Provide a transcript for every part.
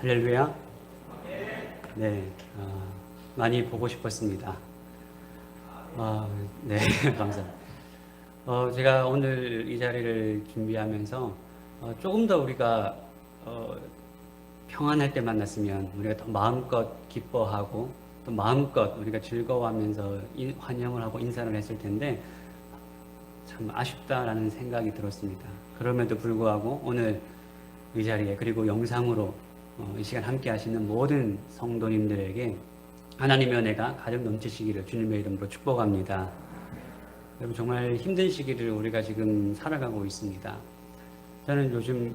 할렐루야. 네, 많이 보고 싶었습니다. 네, 감사합니다. 제가 오늘 이 자리를 준비하면서 조금 더 우리가 평안할 때 만났으면 우리가 더 마음껏 기뻐하고 또 마음껏 우리가 즐거워하면서 환영을 하고 인사를 했을 텐데 참 아쉽다라는 생각이 들었습니다. 그럼에도 불구하고 오늘 이 자리에 그리고 영상으로 이 시간 함께 하시는 모든 성도님들에게 하나님의 은혜가 가득 넘치시기를 주님의 이름으로 축복합니다. 여러분 정말 힘든 시기를 우리가 지금 살아가고 있습니다. 저는 요즘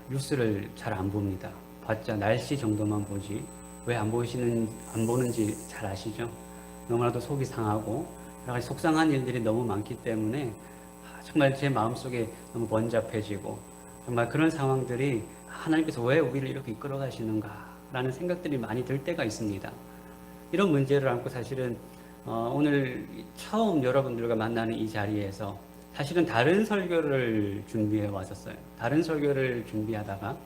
뉴스를 잘 안 봅니다. 봤자 날씨 정도만 보지 왜 안 보는지 잘 아시죠? 너무나도 속이 상하고 여러 가지 속상한 일들이 너무 많기 때문에 정말 제 마음속에 너무 번잡해지고 정말 그런 상황들이 하나님께서 왜 우리를 이렇게 이끌어 가시는가 라는 생각들이 많이 들 때가 있습니다. 이런 문제를 안고 사실은 오늘 처음 여러분들과 만나는 이 자리에서 사실은 다른 설교를 준비해 왔었어요. 다른 설교를 준비하다가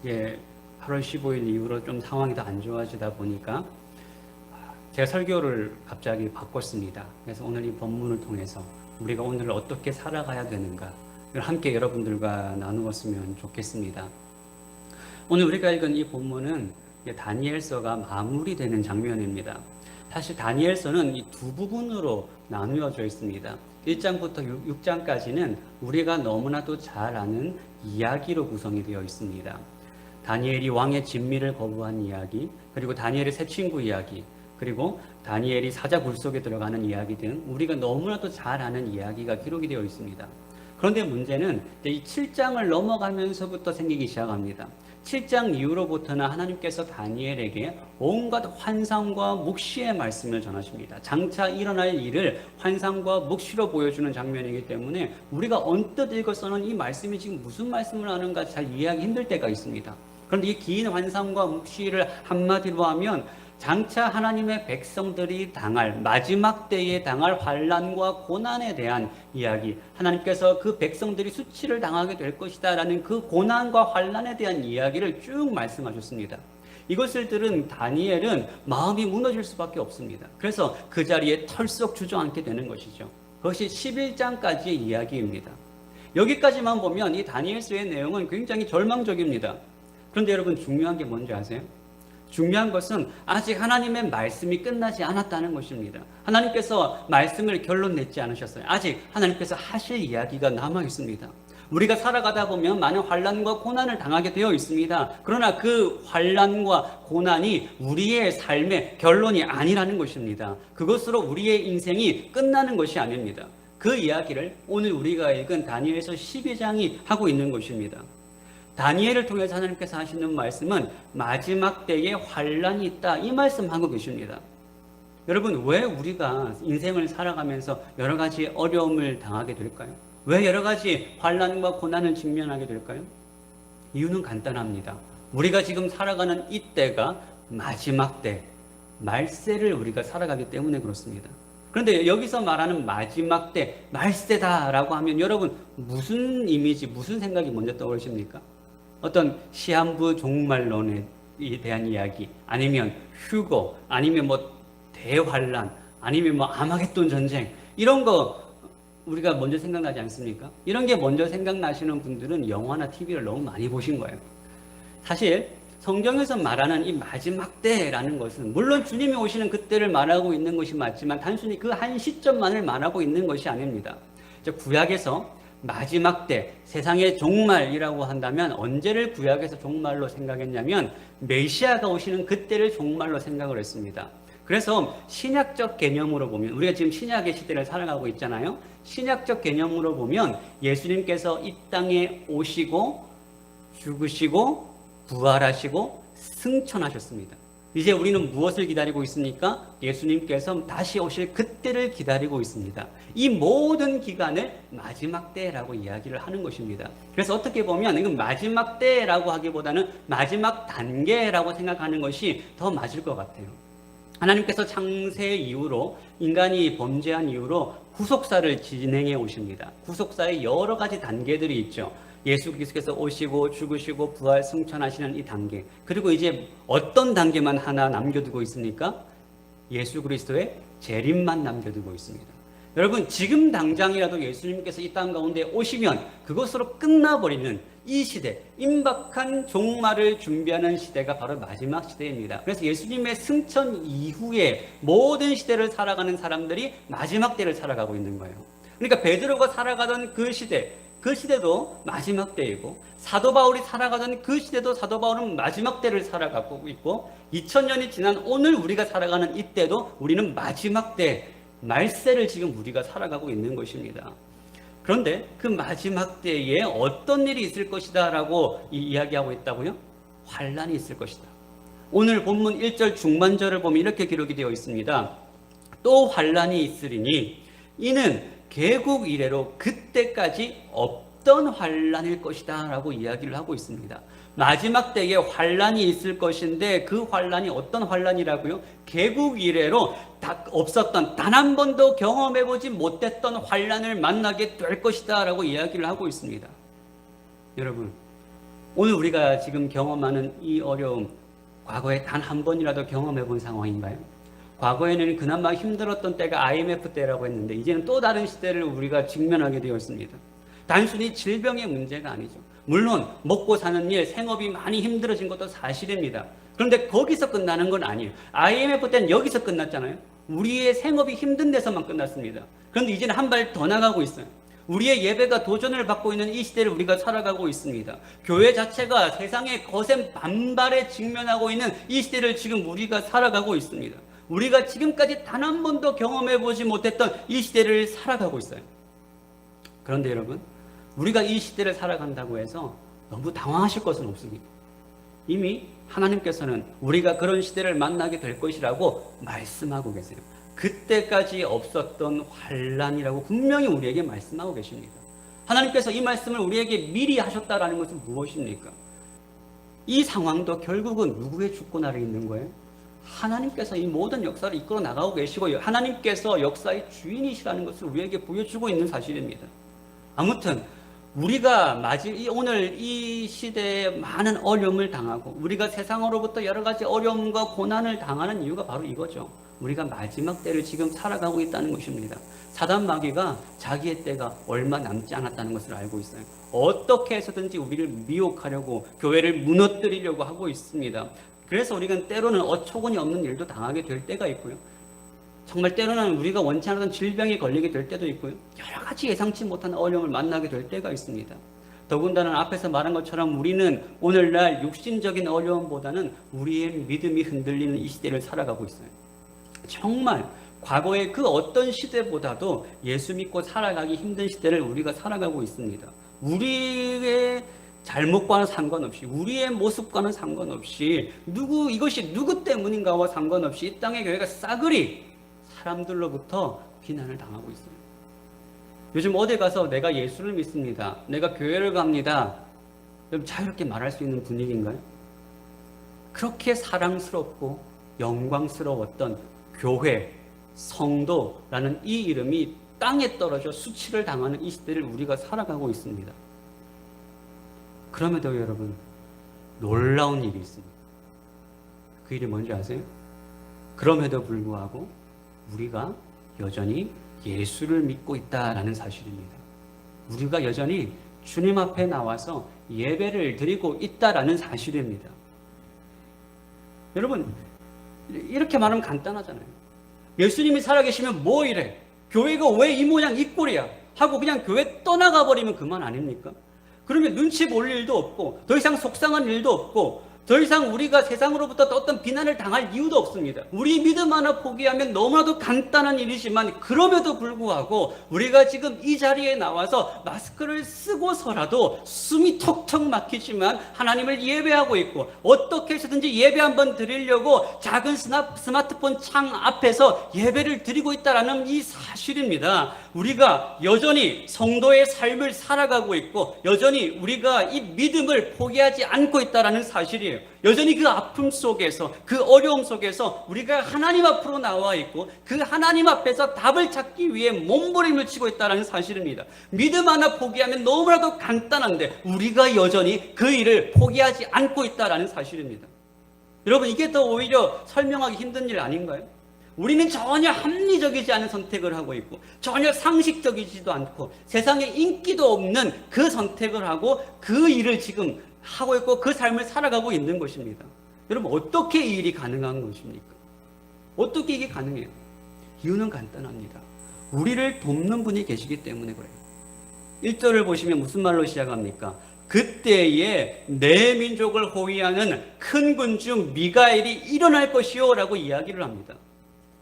8월 15일 이후로 좀 상황이 더 안 좋아지다 보니까 제가 설교를 갑자기 바꿨습니다. 그래서 오늘 이 본문을 통해서 우리가 오늘 어떻게 살아가야 되는가 함께 여러분들과 나누었으면 좋겠습니다. 오늘 우리가 읽은 이 본문은 다니엘서가 마무리되는 장면입니다. 사실 다니엘서는 이 두 부분으로 나누어져 있습니다. 1장부터 6장까지는 우리가 너무나도 잘 아는 이야기로 구성이 되어 있습니다. 다니엘이 왕의 진미를 거부한 이야기, 그리고 다니엘의 새 친구 이야기, 그리고 다니엘이 사자 굴 속에 들어가는 이야기 등 우리가 너무나도 잘 아는 이야기가 기록이 되어 있습니다. 그런데 문제는 이 7장을 넘어가면서부터 생기기 시작합니다. 7장 이후로부터는 하나님께서 다니엘에게 온갖 환상과 묵시의 말씀을 전하십니다. 장차 일어날 일을 환상과 묵시로 보여주는 장면이기 때문에 우리가 언뜻 읽어서는 이 말씀이 지금 무슨 말씀을 하는가 잘 이해하기 힘들 때가 있습니다. 그런데 이 긴 환상과 묵시를 한마디로 하면 장차 하나님의 백성들이 당할 마지막 때에 당할 환난과 고난에 대한 이야기, 하나님께서 그 백성들이 수치를 당하게 될 것이다 라는 그 고난과 환난에 대한 이야기를 쭉 말씀하셨습니다. 이것을 들은 다니엘은 마음이 무너질 수밖에 없습니다. 그래서 그 자리에 털썩 주저앉게 되는 것이죠. 그것이 11장까지의 이야기입니다. 여기까지만 보면 이 다니엘서의 내용은 굉장히 절망적입니다. 그런데 여러분 중요한 게 뭔지 아세요? 중요한 것은 아직 하나님의 말씀이 끝나지 않았다는 것입니다. 하나님께서 말씀을 결론 냈지 않으셨어요. 아직 하나님께서 하실 이야기가 남아 있습니다. 우리가 살아가다 보면 많은 환난과 고난을 당하게 되어 있습니다. 그러나 그 환난과 고난이 우리의 삶의 결론이 아니라는 것입니다. 그것으로 우리의 인생이 끝나는 것이 아닙니다. 그 이야기를 오늘 우리가 읽은 다니엘서 12장이 하고 있는 것입니다. 다니엘을 통해서 하나님께서 하시는 말씀은 마지막 때에 환난이 있다 이 말씀하고 계십니다. 여러분 왜 우리가 인생을 살아가면서 여러 가지 어려움을 당하게 될까요? 왜 여러 가지 환난과 고난을 직면하게 될까요? 이유는 간단합니다. 우리가 지금 살아가는 이 때가 마지막 때, 말세를 우리가 살아가기 때문에 그렇습니다. 그런데 여기서 말하는 마지막 때, 말세다라고 하면 여러분 무슨 이미지, 무슨 생각이 먼저 떠오르십니까? 어떤 시한부 종말론에 대한 이야기, 아니면 휴거, 아니면 대환란, 아니면 아마겟돈 전쟁, 이런 거 우리가 먼저 생각나지 않습니까? 이런 게 먼저 생각나시는 분들은 영화나 TV를 너무 많이 보신 거예요. 사실 성경에서 말하는 이 마지막 때라는 것은 물론 주님이 오시는 그때를 말하고 있는 것이 맞지만 단순히 그 한 시점만을 말하고 있는 것이 아닙니다. 구약에서 마지막 때, 세상의 종말이라고 한다면 언제를 구약에서 종말로 생각했냐면 메시아가 오시는 그때를 종말로 생각을 했습니다. 그래서 신약적 개념으로 보면 우리가 지금 신약의 시대를 살아가고 있잖아요. 신약적 개념으로 보면 예수님께서 이 땅에 오시고 죽으시고 부활하시고 승천하셨습니다. 이제 우리는 무엇을 기다리고 있습니까? 예수님께서 다시 오실 그때를 기다리고 있습니다. 이 모든 기간을 마지막 때라고 이야기를 하는 것입니다. 그래서 어떻게 보면 이건 마지막 때라고 하기보다는 마지막 단계라고 생각하는 것이 더 맞을 것 같아요. 하나님께서 창세 이후로 인간이 범죄한 이후로 구속사를 진행해 오십니다. 구속사의 여러 가지 단계들이 있죠. 예수 그리스도께서 오시고 죽으시고 부활 승천하시는 이 단계, 그리고 이제 어떤 단계만 하나 남겨두고 있습니까? 예수 그리스도의 재림만 남겨두고 있습니다. 여러분, 지금 당장이라도 예수님께서 이 땅 가운데 오시면 그것으로 끝나버리는 이 시대, 임박한 종말을 준비하는 시대가 바로 마지막 시대입니다. 그래서 예수님의 승천 이후에 모든 시대를 살아가는 사람들이 마지막 때를 살아가고 있는 거예요. 그러니까 베드로가 살아가던 그 시대도 마지막 때이고, 사도 바울이 살아가던 그 시대도 사도 바울은 마지막 때를 살아가고 있고, 2000년이 지난 오늘 우리가 살아가는 이때도 우리는 마지막 때, 말세를 지금 우리가 살아가고 있는 것입니다. 그런데 그 마지막 때에 어떤 일이 있을 것이다 라고 이야기하고 있다고요? 환란이 있을 것이다. 오늘 본문 1절 중반절을 보면 이렇게 기록이 되어 있습니다. 또 환란이 있으리니 이는 개국 이래로 그때까지 없던 환란일 것이다 라고 이야기를 하고 있습니다. 마지막 때에 환란이 있을 것인데 그 환란이 어떤 환란이라고요? 개국 이래로 없었던, 단 한 번도 경험해보지 못했던 환란을 만나게 될 것이다 라고 이야기를 하고 있습니다. 여러분, 오늘 우리가 지금 경험하는 이 어려움, 과거에 단 한 번이라도 경험해본 상황인가요? 과거에는 그나마 힘들었던 때가 IMF 때라고 했는데 이제는 또 다른 시대를 우리가 직면하게 되었습니다. 단순히 질병의 문제가 아니죠. 물론 먹고 사는 일, 생업이 많이 힘들어진 것도 사실입니다. 그런데 거기서 끝나는 건 아니에요. IMF 때는 여기서 끝났잖아요. 우리의 생업이 힘든 데서만 끝났습니다. 그런데 이제는 한 발 더 나가고 있어요. 우리의 예배가 도전을 받고 있는 이 시대를 우리가 살아가고 있습니다. 교회 자체가 세상의 거센 반발에 직면하고 있는 이 시대를 지금 우리가 살아가고 있습니다. 우리가 지금까지 단 한 번도 경험해보지 못했던 이 시대를 살아가고 있어요. 그런데 여러분, 우리가 이 시대를 살아간다고 해서 너무 당황하실 것은 없습니다. 이미 하나님께서는 우리가 그런 시대를 만나게 될 것이라고 말씀하고 계세요. 그때까지 없었던 환란이라고 분명히 우리에게 말씀하고 계십니다. 하나님께서 이 말씀을 우리에게 미리 하셨다라는 것은 무엇입니까? 이 상황도 결국은 누구의 주권 아래 있는 거예요? 하나님께서 이 모든 역사를 이끌어 나가고 계시고 하나님께서 역사의 주인이시라는 것을 우리에게 보여주고 있는 사실입니다. 아무튼 우리가 오늘 이 시대에 많은 어려움을 당하고 우리가 세상으로부터 여러 가지 어려움과 고난을 당하는 이유가 바로 이거죠. 우리가 마지막 때를 지금 살아가고 있다는 것입니다. 사단 마귀가 자기의 때가 얼마 남지 않았다는 것을 알고 있어요. 어떻게 해서든지 우리를 미혹하려고, 교회를 무너뜨리려고 하고 있습니다. 그래서 우리가 때로는 어처구니 없는 일도 당하게 될 때가 있고요. 정말 때로는 우리가 원치 않았던 질병에 걸리게 될 때도 있고요. 여러 가지 예상치 못한 어려움을 만나게 될 때가 있습니다. 더군다나 앞에서 말한 것처럼 우리는 오늘날 육신적인 어려움보다는 우리의 믿음이 흔들리는 이 시대를 살아가고 있어요. 정말 과거의 그 어떤 시대보다도 예수 믿고 살아가기 힘든 시대를 우리가 살아가고 있습니다. 우리의 잘못과는 상관없이, 우리의 모습과는 상관없이, 이것이 누구 때문인가와 상관없이 이 땅의 교회가 싸그리 사람들로부터 비난을 당하고 있어요. 요즘 어디 가서 내가 예수를 믿습니다, 내가 교회를 갑니다, 여러분 자유롭게 말할 수 있는 분위기인가요? 그렇게 사랑스럽고 영광스러웠던 교회, 성도라는 이 이름이 땅에 떨어져 수치를 당하는 이 시대를 우리가 살아가고 있습니다. 그럼에도 여러분, 놀라운 일이 있습니다. 그 일이 뭔지 아세요? 그럼에도 불구하고 우리가 여전히 예수를 믿고 있다라는 사실입니다. 우리가 여전히 주님 앞에 나와서 예배를 드리고 있다라는 사실입니다. 여러분, 이렇게 말하면 간단하잖아요. 예수님이 살아계시면 뭐 이래? 교회가 왜 이 모양 이 꼴이야? 하고 그냥 교회 떠나가 버리면 그만 아닙니까? 그러면 눈치 볼 일도 없고 더 이상 속상한 일도 없고 더 이상 우리가 세상으로부터 어떤 비난을 당할 이유도 없습니다. 우리 믿음 하나 포기하면 너무나도 간단한 일이지만 그럼에도 불구하고 우리가 지금 이 자리에 나와서 마스크를 쓰고서라도 숨이 턱턱 막히지만 하나님을 예배하고 있고 어떻게 해서든지 예배 한번 드리려고 작은 스마트폰 창 앞에서 예배를 드리고 있다는 이 사실입니다. 우리가 여전히 성도의 삶을 살아가고 있고 여전히 우리가 이 믿음을 포기하지 않고 있다는 사실이에요. 아니에요. 여전히 그 아픔 속에서, 그 어려움 속에서 우리가 하나님 앞으로 나와 있고 그 하나님 앞에서 답을 찾기 위해 몸부림을 치고 있다는 사실입니다. 믿음 하나 포기하면 너무나도 간단한데 우리가 여전히 그 일을 포기하지 않고 있다는 사실입니다. 여러분, 이게 더 오히려 설명하기 힘든 일 아닌가요? 우리는 전혀 합리적이지 않은 선택을 하고 있고 전혀 상식적이지도 않고 세상에 인기도 없는 그 선택을 하고 그 일을 지금 하고 있고 그 삶을 살아가고 있는 것입니다. 여러분, 어떻게 이 일이 가능한 것입니까? 어떻게 이게 가능해요? 이유는 간단합니다. 우리를 돕는 분이 계시기 때문에 그래요. 1절을 보시면 무슨 말로 시작합니까? 그때에 내 민족을 호위하는 큰 군 중 미가엘이 일어날 것이요 라고 이야기를 합니다.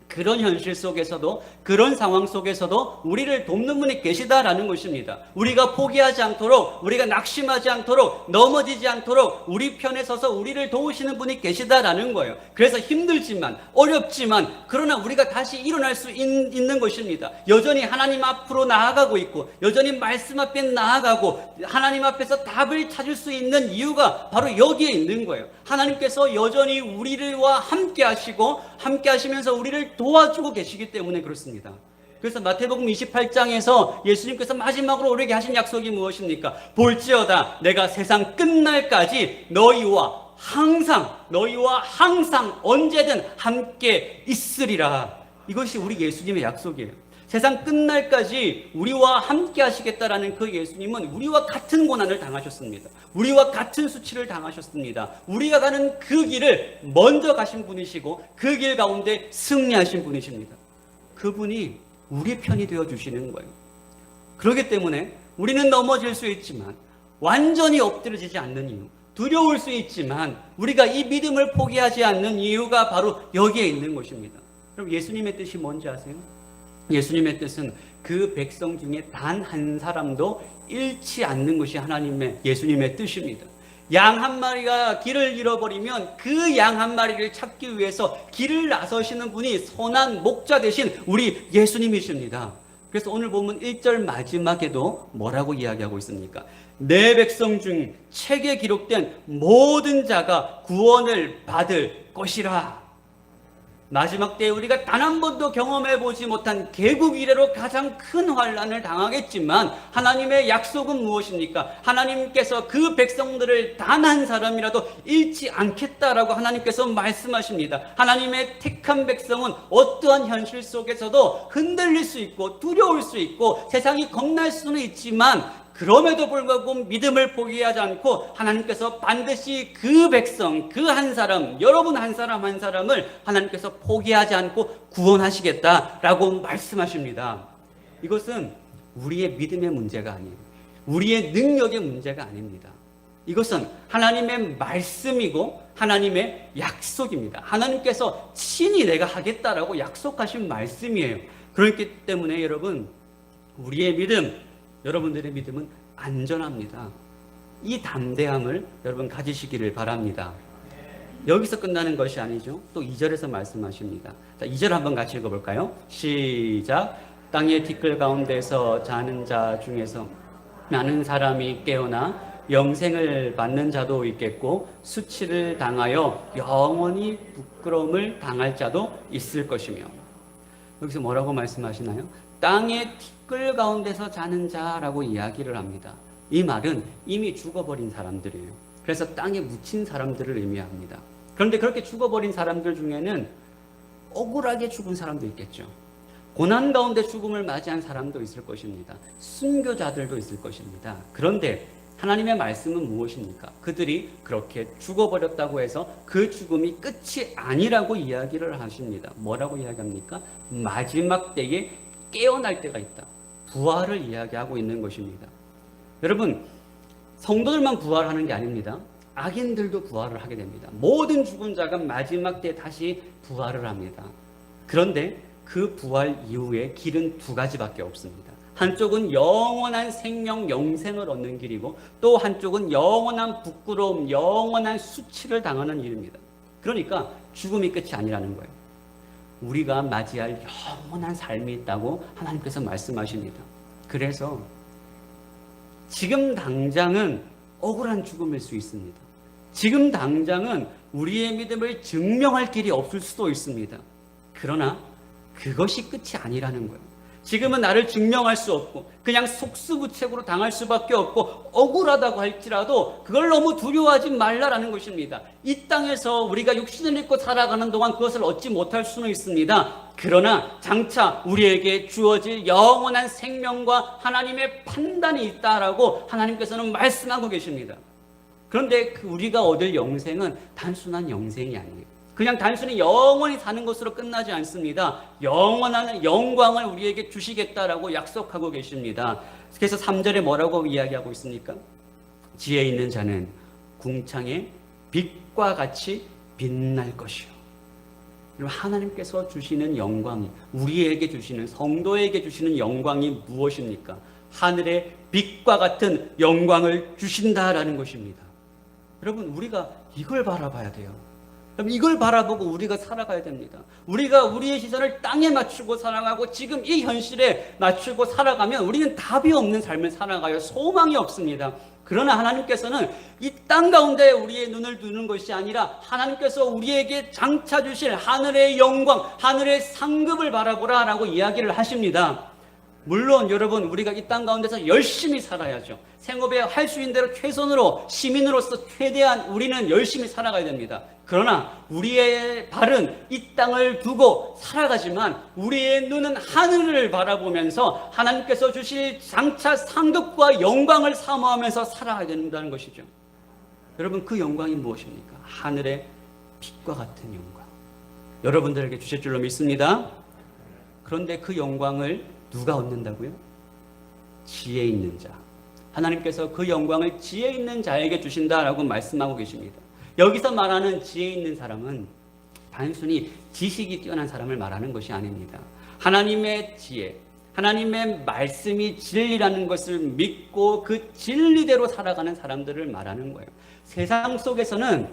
그런 현실 속에서도, 그런 상황 속에서도 우리를 돕는 분이 계시다라는 것입니다. 우리가 포기하지 않도록, 우리가 낙심하지 않도록, 넘어지지 않도록 우리 편에 서서 우리를 도우시는 분이 계시다라는 거예요. 그래서 힘들지만, 어렵지만, 그러나 우리가 다시 일어날 수 있는 것입니다. 여전히 하나님 앞으로 나아가고 있고, 여전히 말씀 앞에 나아가고, 하나님 앞에서 답을 찾을 수 있는 이유가 바로 여기에 있는 거예요. 하나님께서 여전히 우리와 함께 하시고, 함께 하시면서 우리를 도와주고 계시기 때문에 그렇습니다. 그래서 마태복음 28장에서 예수님께서 마지막으로 우리에게 하신 약속이 무엇입니까? 볼지어다 내가 세상 끝날까지 너희와 항상 언제든 함께 있으리라. 이것이 우리 예수님의 약속이에요. 세상 끝날까지 우리와 함께 하시겠다라는 그 예수님은 우리와 같은 고난을 당하셨습니다. 우리와 같은 수치를 당하셨습니다. 우리가 가는 그 길을 먼저 가신 분이시고 그 길 가운데 승리하신 분이십니다. 그분이 우리 편이 되어주시는 거예요. 그렇기 때문에 우리는 넘어질 수 있지만 완전히 엎드려지지 않는 이유, 두려울 수 있지만 우리가 이 믿음을 포기하지 않는 이유가 바로 여기에 있는 것입니다. 그럼 예수님의 뜻이 뭔지 아세요? 예수님의 뜻은 그 백성 중에 단 한 사람도 잃지 않는 것이 예수님의 뜻입니다. 양 한 마리가 길을 잃어버리면 그 양 한 마리를 찾기 위해서 길을 나서시는 분이 선한 목자 되신 우리 예수님이십니다. 그래서 오늘 보면 1절 마지막에도 뭐라고 이야기하고 있습니까? 내 백성 중 책에 기록된 모든 자가 구원을 받을 것이라. 마지막 때에 우리가 단 한 번도 경험해보지 못한 개국 이래로 가장 큰 환난을 당하겠지만 하나님의 약속은 무엇입니까? 하나님께서 그 백성들을 단 한 사람이라도 잃지 않겠다라고 하나님께서 말씀하십니다. 하나님의 택한 백성은 어떠한 현실 속에서도 흔들릴 수 있고 두려울 수 있고 세상이 겁날 수는 있지만 그럼에도 불구하고 믿음을 포기하지 않고 하나님께서 반드시 그 백성, 그 한 사람, 여러분 한 사람 한 사람을 하나님께서 포기하지 않고 구원하시겠다라고 말씀하십니다. 이것은 우리의 믿음의 문제가 아니에요. 우리의 능력의 문제가 아닙니다. 이것은 하나님의 말씀이고 하나님의 약속입니다. 하나님께서 친히 내가 하겠다라고 약속하신 말씀이에요. 그렇기 때문에 여러분, 우리의 믿음, 여러분들의 믿음은 안전합니다. 이 담대함을 여러분 가지시기를 바랍니다. 여기서 끝나는 것이 아니죠. 또 2절에서 말씀하십니다. 자, 2절 한번 같이 읽어볼까요? 시작. 땅의 티끌 가운데서 자는 자 중에서 많은 사람이 깨어나 영생을 받는 자도 있겠고 수치를 당하여 영원히 부끄러움을 당할 자도 있을 것이며. 여기서 뭐라고 말씀하시나요? 땅의 티끌 가운데서 자는 자라고 이야기를 합니다. 이 말은 이미 죽어버린 사람들이에요. 그래서 땅에 묻힌 사람들을 의미합니다. 그런데 그렇게 죽어버린 사람들 중에는 억울하게 죽은 사람도 있겠죠. 고난 가운데 죽음을 맞이한 사람도 있을 것입니다. 순교자들도 있을 것입니다. 그런데 하나님의 말씀은 무엇입니까? 그들이 그렇게 죽어버렸다고 해서 그 죽음이 끝이 아니라고 이야기를 하십니다. 뭐라고 이야기합니까? 마지막 때에 깨어날 때가 있다. 부활을 이야기하고 있는 것입니다. 여러분, 성도들만 부활하는 게 아닙니다. 악인들도 부활을 하게 됩니다. 모든 죽은 자가 마지막 때 다시 부활을 합니다. 그런데 그 부활 이후에 길은 두 가지밖에 없습니다. 한쪽은 영원한 생명, 영생을 얻는 길이고 또 한쪽은 영원한 부끄러움, 영원한 수치를 당하는 일입니다. 그러니까 죽음이 끝이 아니라는 거예요. 우리가 맞이할 영원한 삶이 있다고 하나님께서 말씀하십니다. 그래서 지금 당장은 억울한 죽음일 수 있습니다. 지금 당장은 우리의 믿음을 증명할 길이 없을 수도 있습니다. 그러나 그것이 끝이 아니라는 거예요. 지금은 나를 증명할 수 없고 그냥 속수무책으로 당할 수밖에 없고 억울하다고 할지라도 그걸 너무 두려워하지 말라라는 것입니다. 이 땅에서 우리가 육신을 입고 살아가는 동안 그것을 얻지 못할 수는 있습니다. 그러나 장차 우리에게 주어질 영원한 생명과 하나님의 판단이 있다라고 하나님께서는 말씀하고 계십니다. 그런데 우리가 얻을 영생은 단순한 영생이 아니에요. 그냥 단순히 영원히 사는 것으로 끝나지 않습니다. 영원한 영광을 우리에게 주시겠다라고 약속하고 계십니다. 그래서 3절에 뭐라고 이야기하고 있습니까? 지혜 있는 자는 궁창의 빛과 같이 빛날 것이요. 하나님께서 주시는 영광이, 우리에게 주시는, 성도에게 주시는 영광이 무엇입니까? 하늘의 빛과 같은 영광을 주신다라는 것입니다. 여러분, 우리가 이걸 바라봐야 돼요. 그럼 이걸 바라보고 우리가 살아가야 됩니다. 우리가 우리의 시선을 땅에 맞추고 살아가고 지금 이 현실에 맞추고 살아가면 우리는 답이 없는 삶을 살아가요. 소망이 없습니다. 그러나 하나님께서는 이 땅 가운데 우리의 눈을 두는 것이 아니라 하나님께서 우리에게 장차 주실 하늘의 영광, 하늘의 상급을 바라보라 라고 이야기를 하십니다. 물론 여러분, 우리가 이 땅 가운데서 열심히 살아야죠. 생업에 할 수 있는 대로 최선으로, 시민으로서 최대한 우리는 열심히 살아가야 됩니다. 그러나 우리의 발은 이 땅을 두고 살아가지만 우리의 눈은 하늘을 바라보면서 하나님께서 주실 장차 상급과 영광을 사모하면서 살아가야 된다는 것이죠. 여러분, 그 영광이 무엇입니까? 하늘의 빛과 같은 영광. 여러분들에게 주실 줄로 믿습니다. 그런데 그 영광을 누가 얻는다고요? 지혜 있는 자. 하나님께서 그 영광을 지혜 있는 자에게 주신다라고 말씀하고 계십니다. 여기서 말하는 지혜 있는 사람은 단순히 지식이 뛰어난 사람을 말하는 것이 아닙니다. 하나님의 지혜, 하나님의 말씀이 진리라는 것을 믿고 그 진리대로 살아가는 사람들을 말하는 거예요. 세상 속에서는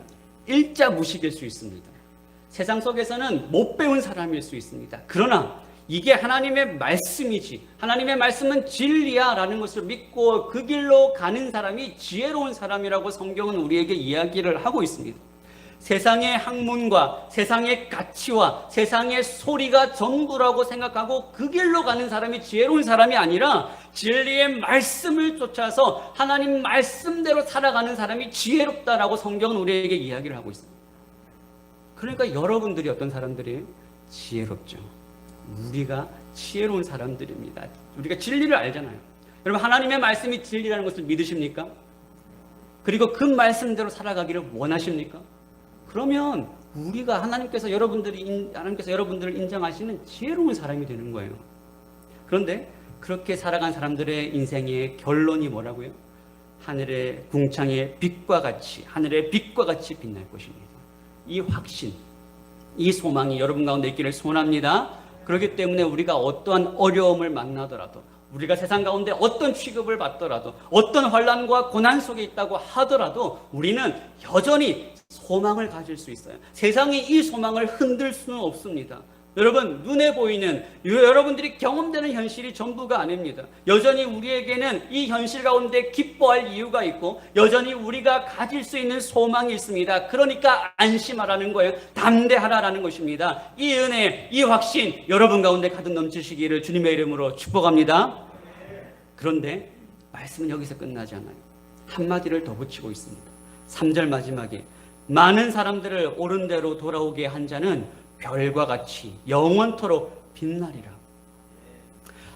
일자 무식일 수 있습니다. 세상 속에서는 못 배운 사람일 수 있습니다. 그러나 이게 하나님의 말씀이지, 하나님의 말씀은 진리야 라는 것을 믿고 그 길로 가는 사람이 지혜로운 사람이라고 성경은 우리에게 이야기를 하고 있습니다. 세상의 학문과 세상의 가치와 세상의 소리가 전부라고 생각하고 그 길로 가는 사람이 지혜로운 사람이 아니라 진리의 말씀을 쫓아서 하나님 말씀대로 살아가는 사람이 지혜롭다라고 성경은 우리에게 이야기를 하고 있습니다. 그러니까 여러분들이 어떤 사람들이에요? 지혜롭죠. 우리가 지혜로운 사람들입니다. 우리가 진리를 알잖아요. 여러분, 하나님의 말씀이 진리라는 것을 믿으십니까? 그리고 그 말씀대로 살아가기를 원하십니까? 그러면 우리가 하나님께서 여러분들을 인정하시는 지혜로운 사람이 되는 거예요. 그런데 그렇게 살아간 사람들의 인생의 결론이 뭐라고요? 하늘의 궁창의 빛과 같이, 하늘의 빛과 같이 빛날 것입니다. 이 확신, 이 소망이 여러분 가운데 있기를 소원합니다. 그렇기 때문에 우리가 어떠한 어려움을 만나더라도, 우리가 세상 가운데 어떤 취급을 받더라도, 어떤 환난과 고난 속에 있다고 하더라도 우리는 여전히 소망을 가질 수 있어요. 세상이 이 소망을 흔들 수는 없습니다. 여러분, 눈에 보이는, 여러분들이 경험되는 현실이 전부가 아닙니다. 여전히 우리에게는 이 현실 가운데 기뻐할 이유가 있고 여전히 우리가 가질 수 있는 소망이 있습니다. 그러니까 안심하라는 거예요. 담대하라는 것입니다. 이 은혜, 이 확신 여러분 가운데 가득 넘치시기를 주님의 이름으로 축복합니다. 그런데 말씀은 여기서 끝나지 않아요. 한마디를 더 붙이고 있습니다. 3절 마지막에 많은 사람들을 옳은 대로 돌아오게 한 자는 별과 같이 영원토록 빛나리라.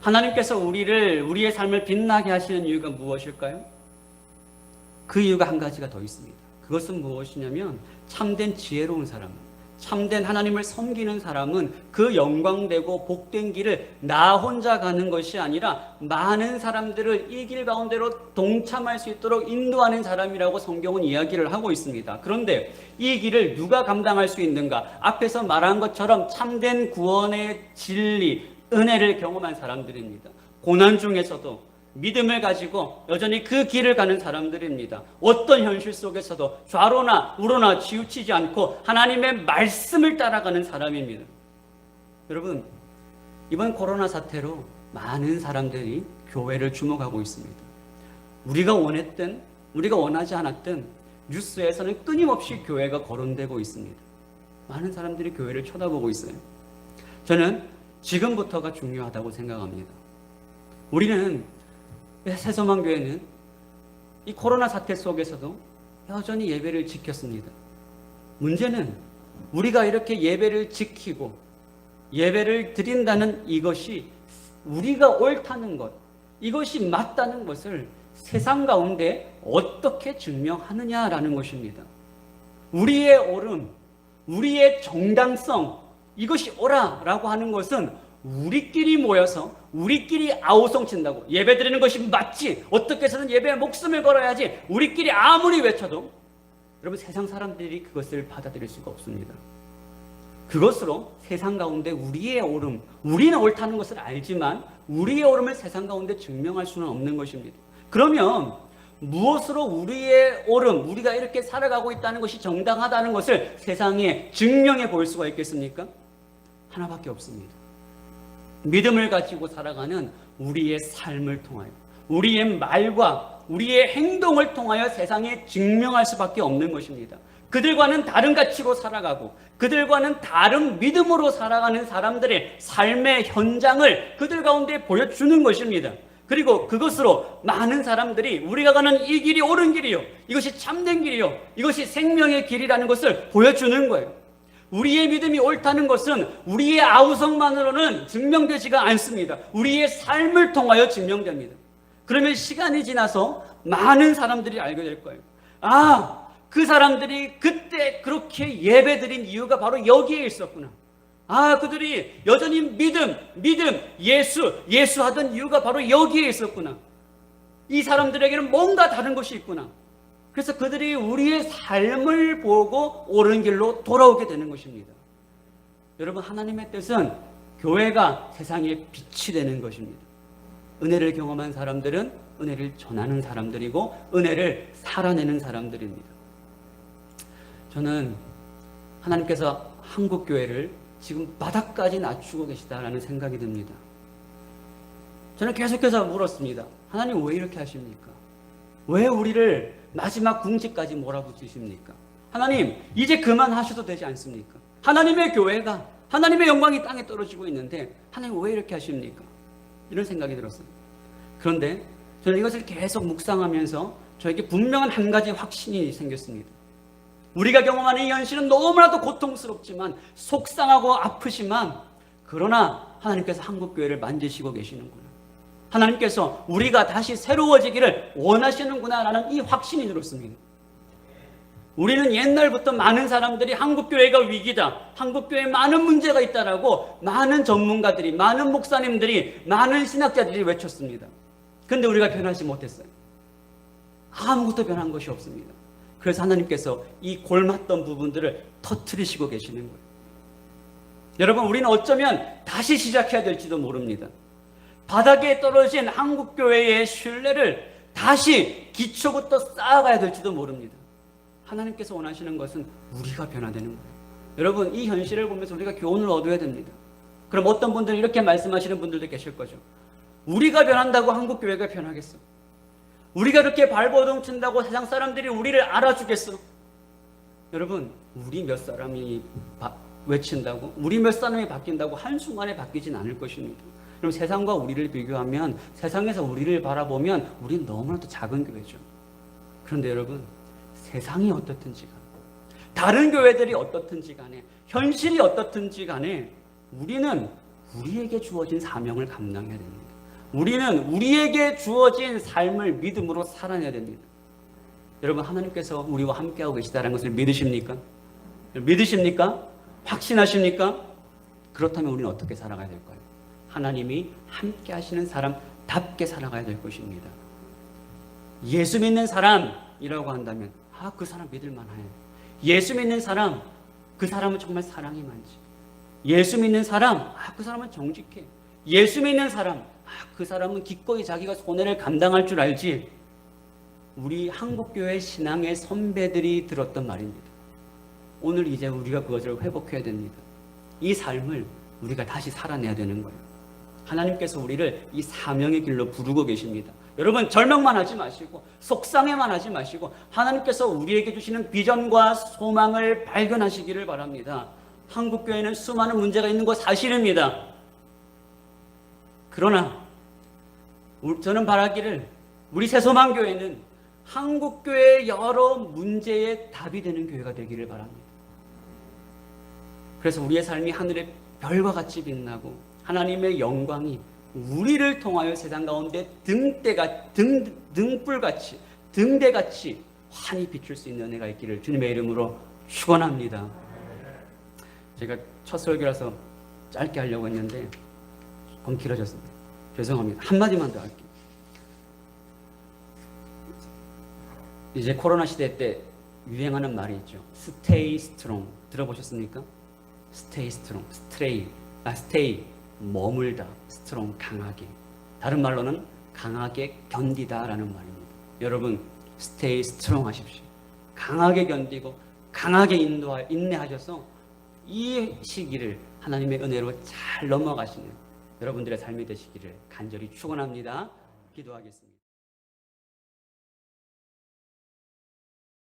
하나님께서 우리의 삶을 빛나게 하시는 이유가 무엇일까요? 그 이유가 한 가지가 더 있습니다. 그것은 무엇이냐면 참된 지혜로운 사람, 참된 하나님을 섬기는 사람은 그 영광되고 복된 길을 나 혼자 가는 것이 아니라 많은 사람들을 이 길 가운데로 동참할 수 있도록 인도하는 사람이라고 성경은 이야기를 하고 있습니다. 그런데 이 길을 누가 감당할 수 있는가? 앞에서 말한 것처럼 참된 구원의 진리, 은혜를 경험한 사람들입니다. 고난 중에서도 믿음을 가지고 여전히 그 길을 가는 사람들입니다. 어떤 현실 속에서도 좌로나 우로나 치우치지 않고 하나님의 말씀을 따라가는 사람입니다. 여러분, 이번 코로나 사태로 많은 사람들이 교회를 주목하고 있습니다. 우리가 원했든 우리가 원하지 않았든 뉴스에서는 끊임없이 교회가 거론되고 있습니다. 많은 사람들이 교회를 쳐다보고 있어요. 저는 지금부터가 중요하다고 생각합니다. 우리는 새소망교회는 이 코로나 사태 속에서도 여전히 예배를 지켰습니다. 문제는 우리가 이렇게 예배를 지키고 예배를 드린다는 이것이 우리가 옳다는 것, 이것이 맞다는 것을 세상 가운데 어떻게 증명하느냐라는 것입니다. 우리의 옳음, 우리의 정당성, 이것이 옳아라고 하는 것은 우리끼리 모여서 우리끼리 아우성 친다고 예배 드리는 것이 맞지, 어떻게 해서든 예배에 목숨을 걸어야지 우리끼리 아무리 외쳐도 여러분 세상 사람들이 그것을 받아들일 수가 없습니다. 그것으로 세상 가운데 우리의 옳음, 우리는 옳다는 것을 알지만 우리의 옳음을 세상 가운데 증명할 수는 없는 것입니다. 그러면 무엇으로 우리의 옳음, 우리가 이렇게 살아가고 있다는 것이 정당하다는 것을 세상에 증명해 보일 수가 있겠습니까? 하나밖에 없습니다. 믿음을 가지고 살아가는 우리의 삶을 통하여, 우리의 말과 우리의 행동을 통하여 세상에 증명할 수밖에 없는 것입니다. 그들과는 다른 가치로 살아가고 그들과는 다른 믿음으로 살아가는 사람들의 삶의 현장을 그들 가운데 보여주는 것입니다. 그리고 그것으로 많은 사람들이 우리가 가는 이 길이 옳은 길이요, 이것이 참된 길이요, 이것이 생명의 길이라는 것을 보여주는 거예요. 우리의 믿음이 옳다는 것은 우리의 아우성만으로는 증명되지가 않습니다. 우리의 삶을 통하여 증명됩니다. 그러면 시간이 지나서 많은 사람들이 알게 될 거예요. 아, 그 사람들이 그때 그렇게 예배드린 이유가 바로 여기에 있었구나. 아, 그들이 여전히 믿음, 예수 하던 이유가 바로 여기에 있었구나. 이 사람들에게는 뭔가 다른 것이 있구나. 그래서 그들이 우리의 삶을 보고 옳은 길로 돌아오게 되는 것입니다. 여러분, 하나님의 뜻은 교회가 세상에 빛이 되는 것입니다. 은혜를 경험한 사람들은 은혜를 전하는 사람들이고 은혜를 살아내는 사람들입니다. 저는 하나님께서 한국교회를 지금 바닥까지 낮추고 계시다라는 생각이 듭니다. 저는 계속해서 물었습니다. 하나님, 왜 이렇게 하십니까? 왜 우리를 마지막 궁지까지 몰아붙이십니까? 하나님, 이제 그만하셔도 되지 않습니까? 하나님의 교회가, 하나님의 영광이 땅에 떨어지고 있는데 하나님 왜 이렇게 하십니까? 이런 생각이 들었어요. 그런데 저는 이것을 계속 묵상하면서 저에게 분명한 한 가지 확신이 생겼습니다. 우리가 경험하는 이 현실은 너무나도 고통스럽지만 속상하고 아프지만 그러나 하나님께서 한국교회를 만지시고 계시는구나. 하나님께서 우리가 다시 새로워지기를 원하시는구나라는 이 확신이 들었습니다. 우리는 옛날부터 많은 사람들이 한국교회가 위기다, 한국교회에 많은 문제가 있다라고 많은 전문가들이, 많은 목사님들이, 많은 신학자들이 외쳤습니다. 그런데 우리가 변하지 못했어요. 아무것도 변한 것이 없습니다. 그래서 하나님께서 이 골맞던 부분들을 터뜨리시고 계시는 거예요. 여러분, 우리는 어쩌면 다시 시작해야 될지도 모릅니다. 바닥에 떨어진 한국교회의 신뢰를 다시 기초부터 쌓아가야 될지도 모릅니다. 하나님께서 원하시는 것은 우리가 변화되는 거예요. 여러분, 이 현실을 보면서 우리가 교훈을 얻어야 됩니다. 그럼 어떤 분들은 이렇게 말씀하시는 분들도 계실 거죠. 우리가 변한다고 한국교회가 변하겠어? 우리가 그렇게 발버둥 친다고 세상 사람들이 우리를 알아주겠어? 여러분, 우리 몇 사람이 외친다고, 우리 몇 사람이 바뀐다고 한순간에 바뀌진 않을 것입니다. 그럼 세상과 우리를 비교하면, 세상에서 우리를 바라보면 우리는 너무나도 작은 교회죠. 그런데 여러분, 세상이 어떻든지 간에, 다른 교회들이 어떻든지 간에, 현실이 어떻든지 간에 우리는 우리에게 주어진 사명을 감당해야 됩니다. 우리는 우리에게 주어진 삶을 믿음으로 살아내야 됩니다. 여러분, 하나님께서 우리와 함께하고 계시다는 것을 믿으십니까? 믿으십니까? 확신하십니까? 그렇다면 우리는 어떻게 살아가야 될까요? 하나님이 함께 하시는 사람답게 살아가야 될 것입니다. 예수 믿는 사람이라고 한다면 그 사람 믿을 만해. 예수 믿는 사람, 그 사람은 정말 사랑이 많지. 예수 믿는 사람, 그 사람은 정직해. 예수 믿는 사람, 그 사람은 기꺼이 자기가 손해를 감당할 줄 알지. 우리 한국교회 신앙의 선배들이 들었던 말입니다. 오늘 이제 우리가 그것을 회복해야 됩니다. 이 삶을 우리가 다시 살아내야 되는 거예요. 하나님께서 우리를 이 사명의 길로 부르고 계십니다. 여러분 절망만 하지 마시고 속상해만 하지 마시고 하나님께서 우리에게 주시는 비전과 소망을 발견하시기를 바랍니다. 한국교회는 수많은 문제가 있는 것 사실입니다. 그러나 저는 바라기를 우리 새소망교회는 한국교회의 여러 문제의 답이 되는 교회가 되기를 바랍니다. 그래서 우리의 삶이 하늘의 별과 같이 빛나고 하나님의 영광이 우리를 통하여 세상 가운데 등불같이 등대같이 환히 비출 수 있는 은혜가 있기를 주님의 이름으로 축원합니다. 제가 첫 설교라서 짧게 하려고 했는데 조금 길어졌습니다. 죄송합니다. 한마디만 더 할게요. 이제 코로나 시대 때 유행하는 말이 있죠. Stay strong. 들어보셨습니까? Stay strong. stay 머물다. strong 강하게. 다른 말로는 강하게 견디다라는 말입니다. 여러분 stay strong 하십시오. 강하게 견디고 강하게 인내하셔서 이 시기를 하나님의 은혜로 잘 넘어가시는 여러분들의 삶이 되시기를 간절히 축원합니다. 기도하겠습니다.